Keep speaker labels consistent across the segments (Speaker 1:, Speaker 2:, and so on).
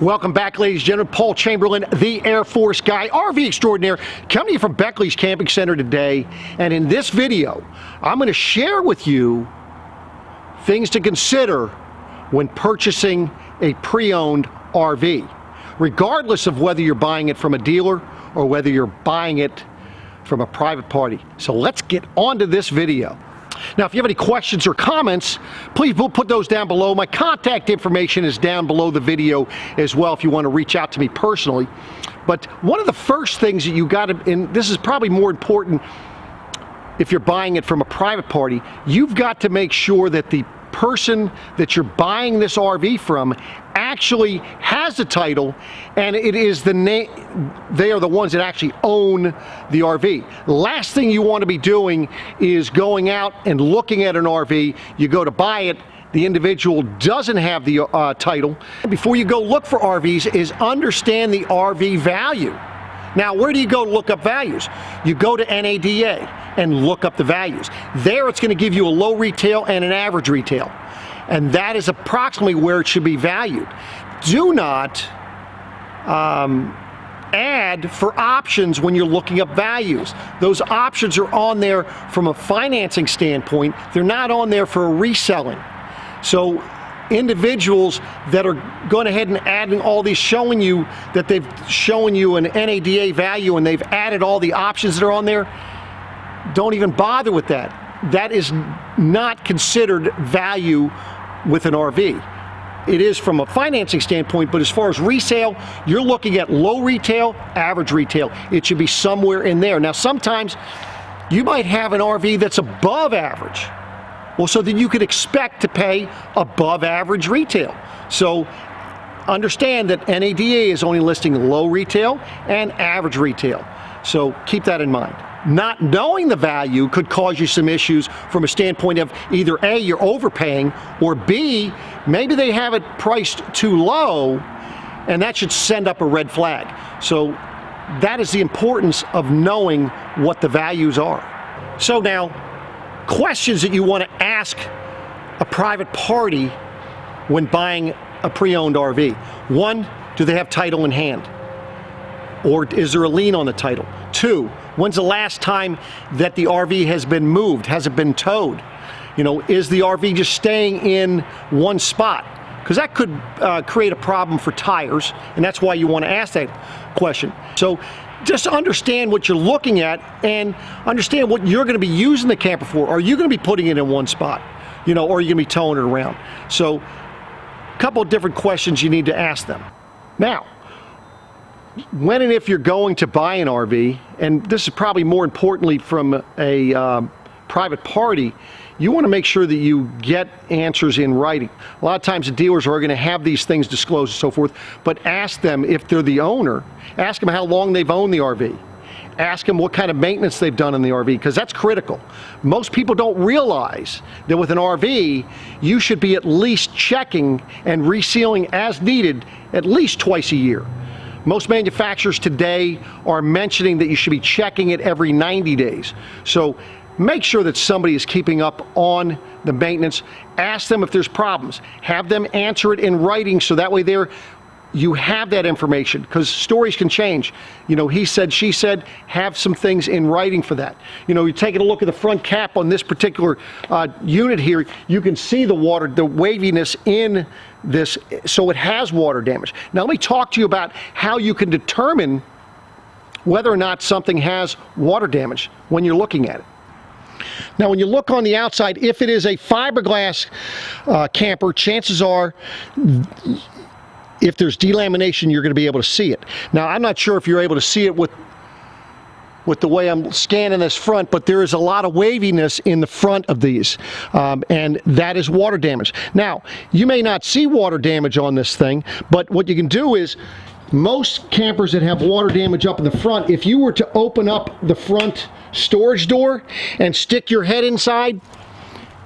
Speaker 1: Welcome back, ladies and gentlemen. Paul Chamberlain, the Air Force guy, RV Extraordinaire, coming to you from Beckley's Camping Center today. And in this video, I'm going to share with you things to consider when purchasing a pre-owned RV, regardless of whether you're buying it from a dealer or whether you're buying it from a private party. So let's get on to this video. Now, if you have any questions or comments, please put those down below. My contact information is down below the video as well if you want to reach out to me personally. But one of the first things that you got to, and this is probably more important if you're buying it from a private party, you've got to make sure that the person that you're buying this RV from actually has the title, and it is the name, they are the ones that actually own the RV. Last thing you want to be doing is going out and looking at an RV. You go to buy it, the individual doesn't have the title. Before you go look for RVs is understand the RV value. Now, where do you go to look up values? You go to NADA and look up the values. There it's going to give you a low retail and an average retail. And that is approximately where it should be valued. Do not add for options when you're looking up values. Those options are on there from a financing standpoint. They're not on there for reselling. So individuals that are going ahead and adding all these, showing you that they've shown you an NADA value and they've added all the options that are on there, don't even bother with that. That is not considered value with an RV. It is from a financing standpoint, but as far as resale, you're looking at low retail, average retail. It should be somewhere in there. Now, sometimes you might have an RV that's above average. Well, so then you could expect to pay above average retail. So understand that NADA is only listing low retail and average retail. So keep that in mind. Not knowing the value could cause you some issues from a standpoint of either A, you're overpaying, or B, maybe they have it priced too low, and that should send up a red flag. So that is the importance of knowing what the values are. So now, questions that you want to ask a private party when buying a pre-owned RV. One, do they have title in hand? Or is there a lien on the title? Two, when's the last time that the RV has been moved? Has it been towed? You know, is the RV just staying in one spot? Because that could create a problem for tires, and that's why you want to ask that question. So just understand what you're looking at and understand what you're going to be using the camper for. Are you going to be putting it in one spot? You know, or are you going to be towing it around? So a couple of different questions you need to ask them. Now, when and if you're going to buy an RV, and this is probably more importantly from a private party, you want to make sure that you get answers in writing. A lot of times the dealers are going to have these things disclosed and so forth, but ask them if they're the owner, ask them how long they've owned the RV. Ask them what kind of maintenance they've done in the RV, because that's critical. Most people don't realize that with an RV, you should be at least checking and resealing as needed at least twice a year. Most manufacturers today are mentioning that you should be checking it every 90 days. So make sure that somebody is keeping up on the maintenance. Ask them if there's problems. Have them answer it in writing so that way you have that information, because stories can change. You know, he said, she said, have some things in writing for that. You know, you're taking a look at the front cap on this particular unit here, you can see the water, the waviness in this, so it has water damage. Now let me talk to you about how you can determine whether or not something has water damage when you're looking at it. Now, when you look on the outside, if it is a fiberglass camper, chances are, if there's delamination, you're going to be able to see it. Now, I'm not sure if you're able to see it with the way I'm scanning this front, but there is a lot of waviness in the front of these, and that is water damage. Now, you may not see water damage on this thing, but what you can do is, most campers that have water damage up in the front, if you were to open up the front storage door and stick your head inside,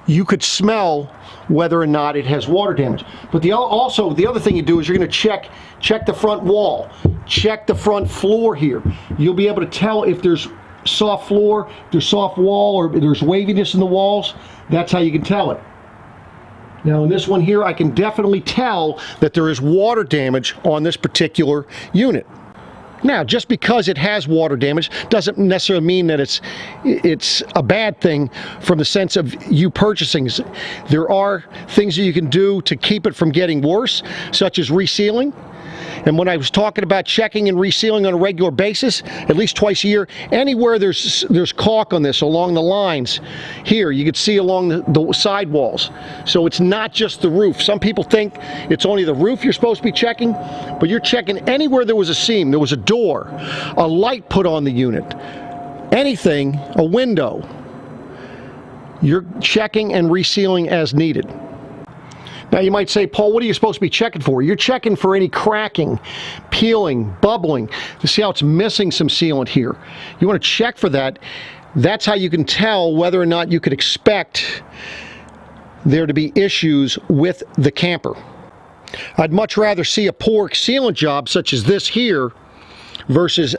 Speaker 1: you could smell whether or not it has water damage. But also the other thing you do is you're going to check the front wall, check the front floor here. You'll be able to tell if there's soft floor, if there's soft wall, or if there's waviness in the walls. That's how you can tell it. Now in this one here, I can definitely tell that there is water damage on this particular unit. Now, just because it has water damage doesn't necessarily mean that it's a bad thing from the sense of you purchasing. There are things that you can do to keep it from getting worse, such as resealing. And when I was talking about checking and resealing on a regular basis, at least twice a year, anywhere there's caulk on this along the lines, here you can see along the side walls. So it's not just the roof. Some people think it's only the roof you're supposed to be checking, but you're checking anywhere there was a seam, there was a door, a light put on the unit, anything, a window. You're checking and resealing as needed. Now you might say, Paul, what are you supposed to be checking for? You're checking for any cracking, peeling, bubbling, to see how it's missing some sealant here. You want to check for that. That's how you can tell whether or not you could expect there to be issues with the camper. I'd much rather see a poor sealant job such as this here versus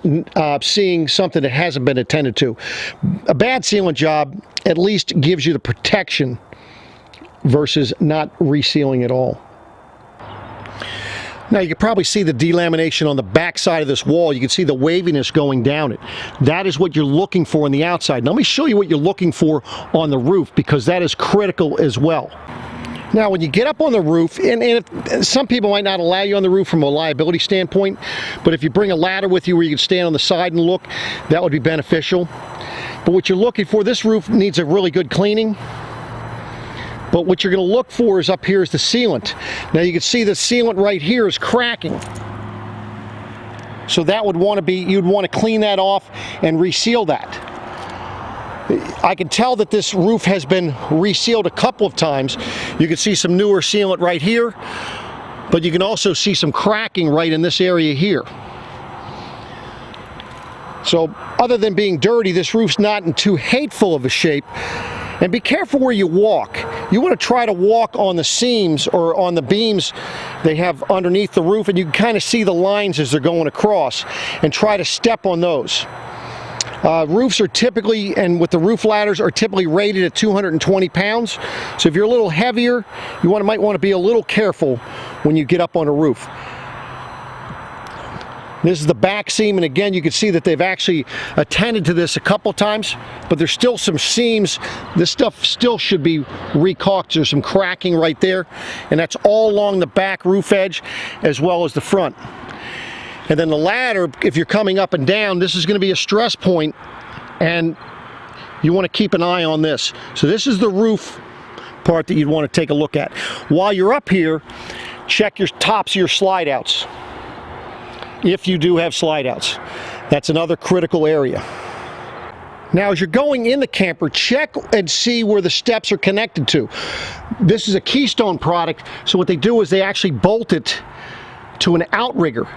Speaker 1: seeing something that hasn't been attended to. A bad sealant job at least gives you the protection versus not resealing at all. Now you can probably see the delamination on the back side of this wall. You can see the waviness going down it. That is what you're looking for on the outside. Now let me show you what you're looking for on the roof, because that is critical as well. Now when you get up on the roof, and some people might not allow you on the roof from a liability standpoint, but if you bring a ladder with you where you can stand on the side and look, that would be beneficial. But what you're looking for, this roof needs a really good cleaning. But what you're going to look for is up here is the sealant. Now you can see the sealant right here is cracking. So that would want to be, you'd want to clean that off and reseal that. I can tell that this roof has been resealed a couple of times. You can see some newer sealant right here, but you can also see some cracking right in this area here. So other than being dirty, this roof's not in too hateful of a shape. And be careful where you walk. You want to try to walk on the seams or on the beams they have underneath the roof, and you can kind of see the lines as they're going across, and try to step on those. Roofs are typically, and with the roof ladders, are typically rated at 220 pounds. So if you're a little heavier, you might want to be a little careful when you get up on a roof. This is the back seam, and again you can see that they've actually attended to this a couple times, but there's still some seams. This stuff still should be recaulked. There's some cracking right there, and that's all along the back roof edge as well as the front. And then the ladder, if you're coming up and down, this is going to be a stress point, and you want to keep an eye on this. So this is the roof part that you'd want to take a look at. While you're up here, check your tops of your slide outs. If you do have slide outs, that's another critical area. Now as you're going in the camper, check and see where the steps are connected to. This is a Keystone product, so what they do is they actually bolt it to an outrigger.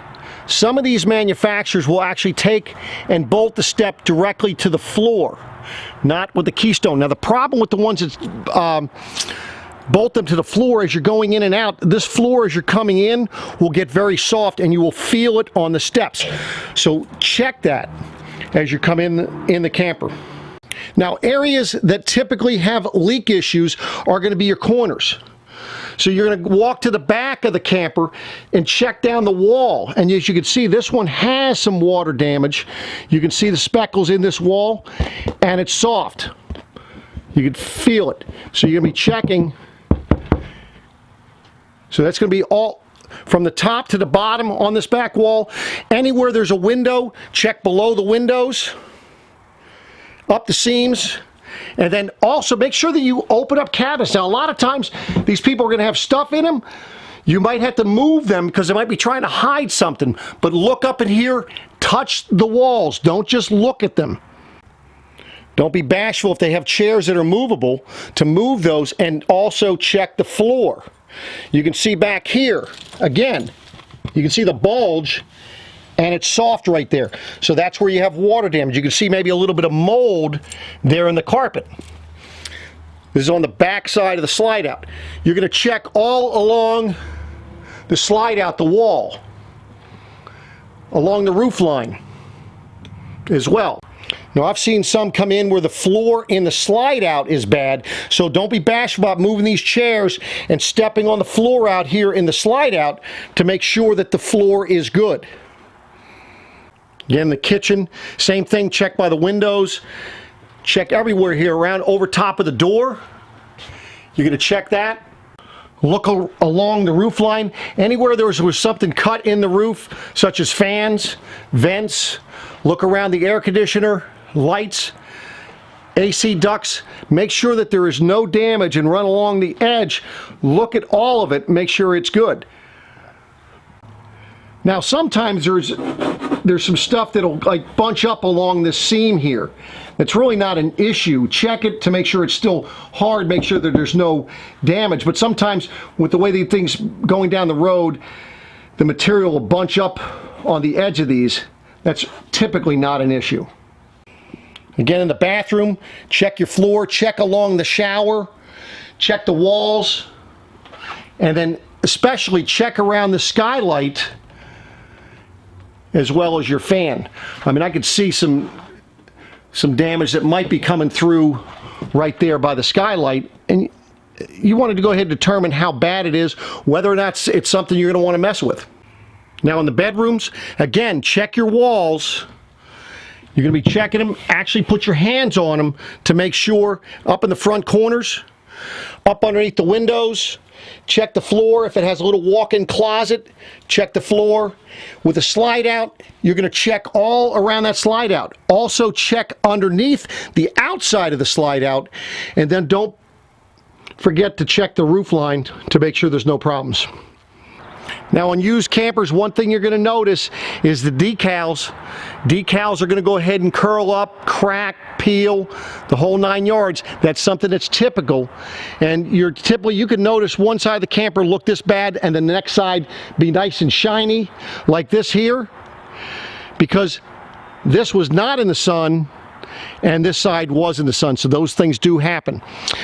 Speaker 1: Some of these manufacturers will actually take and bolt the step directly to the floor, not with the Keystone. Now the problem with the ones that bolt them to the floor as you're going in and out, this floor as you're coming in will get very soft and you will feel it on the steps. So check that as you come in the camper. Now areas that typically have leak issues are going to be your corners. So you're going to walk to the back of the camper and check down the wall, and as you can see, this one has some water damage. You can see the speckles in this wall, and it's soft. You can feel it. So you're going to be checking. So that's going to be all from the top to the bottom on this back wall. Anywhere there's a window, check below the windows, up the seams, and then also make sure that you open up cabinets. Now a lot of times these people are going to have stuff in them. You might have to move them because they might be trying to hide something, but look up in here, touch the walls, don't just look at them. Don't be bashful if they have chairs that are movable to move those, and also check the floor. You can see back here, again, you can see the bulge, and it's soft right there. So that's where you have water damage. You can see maybe a little bit of mold there in the carpet. This is on the back side of the slide out. You're going to check all along the slide out, the wall, along the roof line as well. Now, I've seen some come in where the floor in the slide out is bad, so don't be bashful about moving these chairs and stepping on the floor out here in the slide out to make sure that the floor is good. Again, the kitchen, same thing, check by the windows, check everywhere here around over top of the door. You're going to check that. Look along the roof line. Anywhere there was something cut in the roof, such as fans, vents, look around the air conditioner, lights, AC ducts. Make sure that there is no damage and run along the edge. Look at all of it, make sure it's good. Now sometimes there's some stuff that'll like bunch up along this seam here. It's really not an issue. Check it to make sure it's still hard, make sure that there's no damage. But sometimes with the way these things going down the road, the material will bunch up on the edge of these. That's typically not an issue. Again, in the bathroom, check your floor, check along the shower, check the walls, and then especially check around the skylight as well as your fan. I mean, I could see some damage that might be coming through right there by the skylight, and you wanted to go ahead and determine how bad it is, whether or not it's something you're going to want to mess with. Now in the bedrooms, again, check your walls. You're going to be checking them. Actually put your hands on them to make sure, up in the front corners, up underneath the windows. Check the floor. If it has a little walk-in closet, check the floor. With a slide out, you're going to check all around that slide out. Also check underneath the outside of the slide out, and then don't forget to check the roof line to make sure there's no problems. Now on used campers, one thing you're going to notice is the decals. Decals are going to go ahead and curl up, crack, peel, the whole 9 yards. That's something that's typical. And you can notice one side of the camper look this bad and the next side be nice and shiny like this here, because this was not in the sun and this side was in the sun, so those things do happen.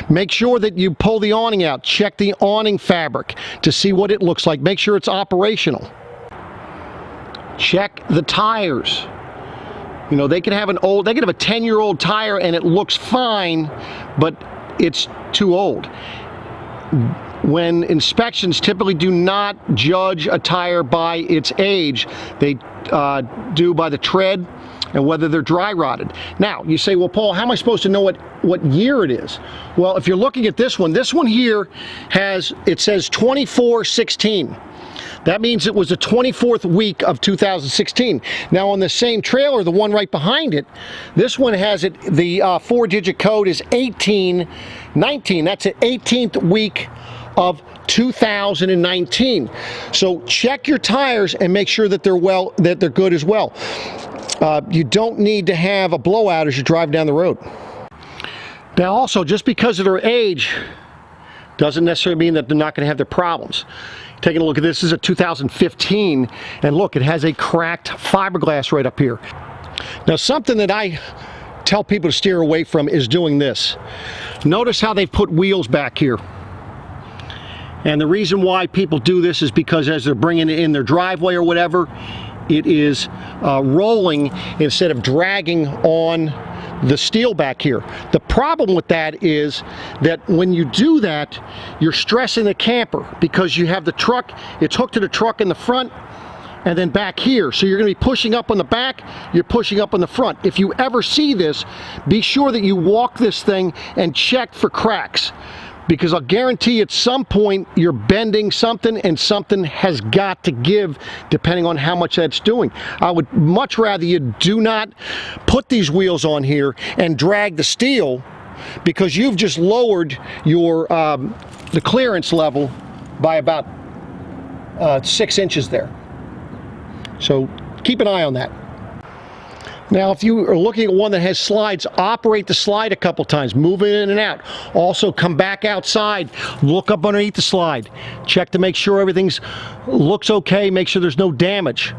Speaker 1: Make sure that you pull the awning out. Check the awning fabric to see what it looks like. Make sure it's operational. Check the tires. You know, they can have a 10-year-old tire and it looks fine, but it's too old. When inspections typically do not judge a tire by its age, they do by the tread and whether they're dry rotted. Now, you say, well, Paul, how am I supposed to know what year it is? Well, if you're looking at this one here it says 24/16. That means it was the 24th week of 2016. Now on the same trailer, the one right behind it, this one has it, the 4-digit code is 1819. That's the 18th week of 2019. So check your tires and make sure that they're good as well. You don't need to have a blowout as you drive down the road. Now also, just because of their age doesn't necessarily mean that they're not going to have their problems. Taking a look at this is a 2015, and look, it has a cracked fiberglass right up here. Now something that I tell people to steer away from is doing this. Notice how they put wheels back here. And the reason why people do this is because as they're bringing it in their driveway or whatever, it is rolling instead of dragging on the steel back here. The problem with that is that when you do that, you're stressing the camper because you have the truck, it's hooked to the truck in the front and then back here. So you're going to be pushing up on the back, you're pushing up on the front. If you ever see this, be sure that you walk this thing and check for cracks, because I'll guarantee at some point you're bending something and something has got to give depending on how much that's doing. I would much rather you do not put these wheels on here and drag the steel, because you've just lowered your the clearance level by about 6 inches there. So keep an eye on that. Now, if you are looking at one that has slides, operate the slide a couple times, move it in and out. Also, come back outside, look up underneath the slide, check to make sure everything's looks okay, make sure there's no damage.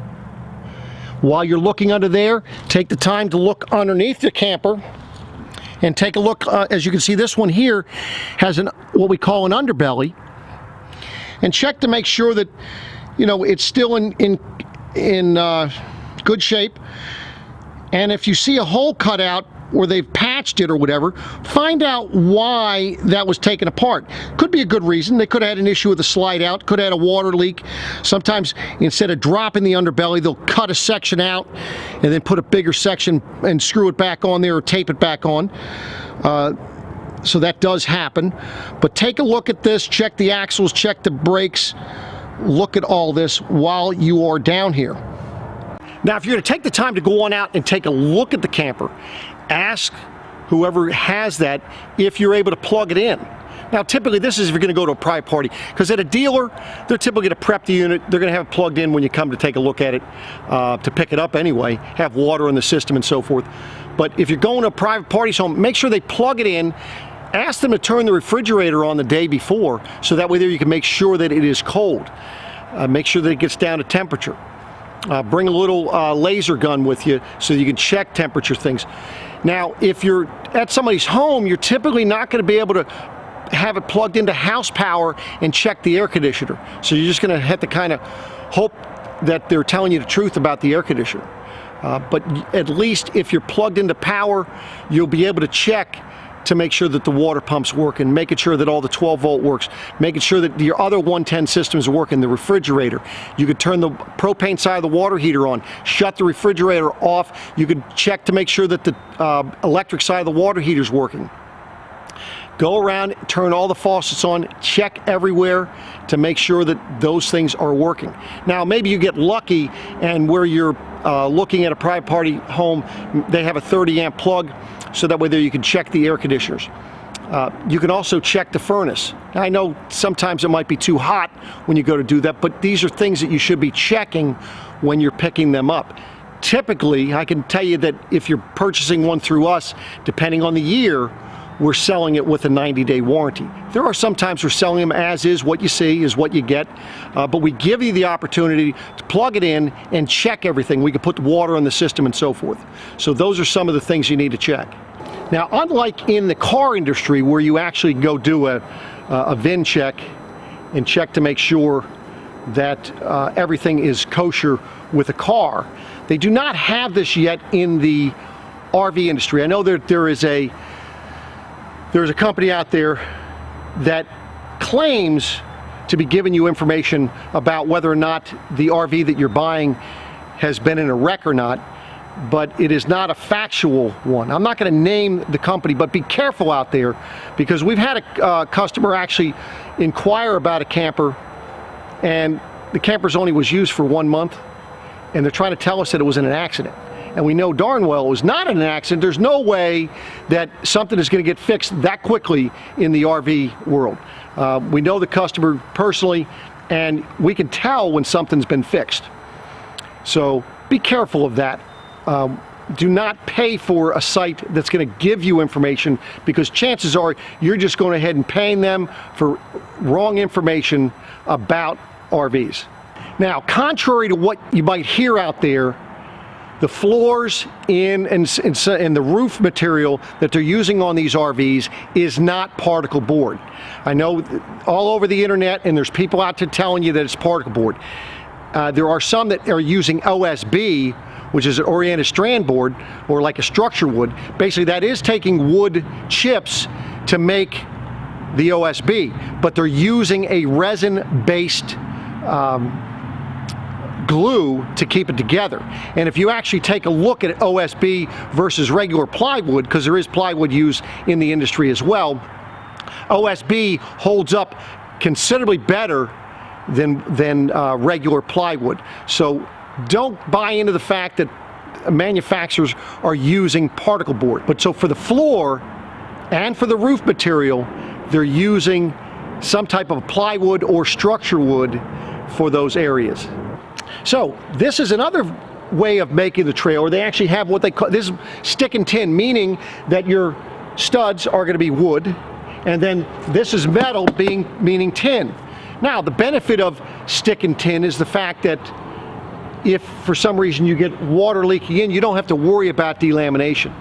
Speaker 1: While you're looking under there, take the time to look underneath the camper and take a look. As you can see, this one here has what we call an underbelly, and check to make sure that it's still in good shape. And if you see a hole cut out or they've patched it or whatever, find out why that was taken apart. Could be a good reason. They could have had an issue with a slide out, could have had a water leak. Sometimes instead of dropping the underbelly, they'll cut a section out and then put a bigger section and screw it back on there or tape it back on. So that does happen. But take a look at this, check the axles, check the brakes, look at all this while you are down here. Now, if you're going to take the time to go on out and take a look at the camper, ask whoever has that if you're able to plug it in. Now, typically this is if you're going to go to a private party, because at a dealer, they're typically going to prep the unit. They're going to have it plugged in when you come to take a look at it, to pick it up anyway, have water in the system and so forth. But if you're going to a private party's home, make sure they plug it in. Ask them to turn the refrigerator on the day before, so that way there you can make sure that it is cold. Make sure that it gets down to temperature. Bring a little laser gun with you so you can check temperature things. Now, if you're at somebody's home, you're typically not going to be able to have it plugged into house power and check the air conditioner. So you're just going to have to kind of hope that they're telling you the truth about the air conditioner. But at least if you're plugged into power, you'll be able to check to make sure that the water pump's working, making sure that all the 12-volt works, making sure that your other 110 systems are working, the refrigerator. You could turn the propane side of the water heater on, shut the refrigerator off. You could check to make sure that the electric side of the water heater is working. Go around, turn all the faucets on, check everywhere to make sure that those things are working. Now, maybe you get lucky and where you're looking at a private party home, they have a 30 amp plug, so that way there you can check the air conditioners. You can also check the furnace. Now, I know sometimes it might be too hot when you go to do that, but these are things that you should be checking when you're picking them up. Typically, I can tell you that if you're purchasing one through us, depending on the year, we're selling it with a 90-day warranty. There are some times we're selling them as is. What you see is what you get, but we give you the opportunity to plug it in and check everything. We can put the water in the system and so forth. So those are some of the things you need to check. Now, unlike in the car industry where you actually go do a VIN check and check to make sure that everything is kosher with a car, they do not have this yet in the RV industry. I know there's a company out there that claims to be giving you information about whether or not the RV that you're buying has been in a wreck or not, but it is not a factual one. I'm not going to name the company, but be careful out there, because we've had a customer actually inquire about a camper, and the camper's only was used for 1 month, and they're trying to tell us that it was in an accident. And we know darn well it was not in an accident. There's no way that something is going to get fixed that quickly in the RV world. We know the customer personally, and we can tell when something's been fixed. So be careful of that. Do not pay for a site that's going to give you information, because chances are you're just going ahead and paying them for wrong information about RVs. Now, contrary to what you might hear out there, the floors and the roof material that they're using on these RVs is not particle board. I know all over the internet, and there's people out there telling you that it's particle board. There are some that are using OSB, which is an oriented strand board, or like a structure wood. Basically, that is taking wood chips to make the OSB, but they're using a resin-based glue to keep it together. And if you actually take a look at OSB versus regular plywood, because there is plywood used in the industry as well, OSB holds up considerably better than regular plywood. So don't buy into the fact that manufacturers are using particle board. But so for the floor and for the roof material, they're using some type of plywood or structure wood for those areas. So this is another way of making the trailer. They actually have what they call, this is stick and tin, meaning that your studs are going to be wood, and then this is metal, meaning tin. Now, the benefit of stick and tin is the fact that if for some reason you get water leaking in, you don't have to worry about delamination.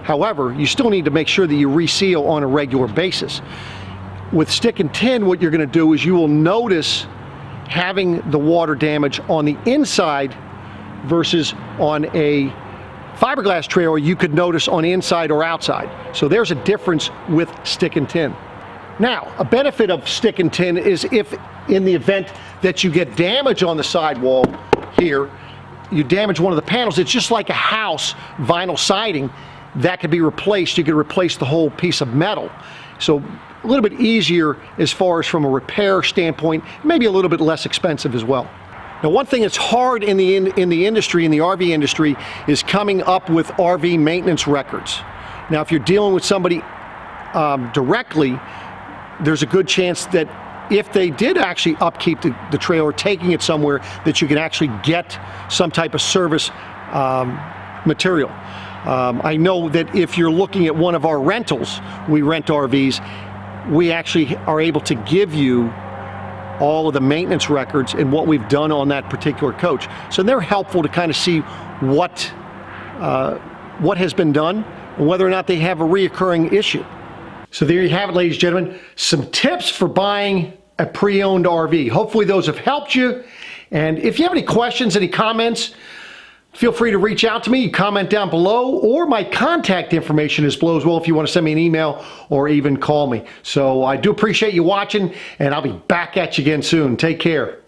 Speaker 1: However, you still need to make sure that you reseal on a regular basis. With stick and tin, what you're going to do is you will notice having the water damage on the inside versus on a fiberglass trailer you could notice on inside or outside. So there's a difference with stick and tin. Now, a benefit of stick and tin is if in the event that you get damage on the sidewall here, you damage one of the panels, it's just like a house vinyl siding that could be replaced. You could replace the whole piece of metal. So a little bit easier as far as from a repair standpoint, maybe a little bit less expensive as well. Now, one thing that's hard in the industry, in the RV industry, is coming up with RV maintenance records. Now, if you're dealing with somebody directly, there's a good chance that if they did actually upkeep the trailer, taking it somewhere, that you can actually get some type of service material. I know that if you're looking at one of our rentals, we rent RVs, we actually are able to give you all of the maintenance records and what we've done on that particular coach. So they're helpful to kind of see what has been done and whether or not they have a reoccurring issue. So there you have it, ladies and gentlemen, some tips for buying a pre-owned RV. Hopefully those have helped you. And if you have any questions, any comments, feel free to reach out to me. You comment down below, or my contact information is below as well if you want to send me an email or even call me. So I do appreciate you watching, and I'll be back at you again soon. Take care.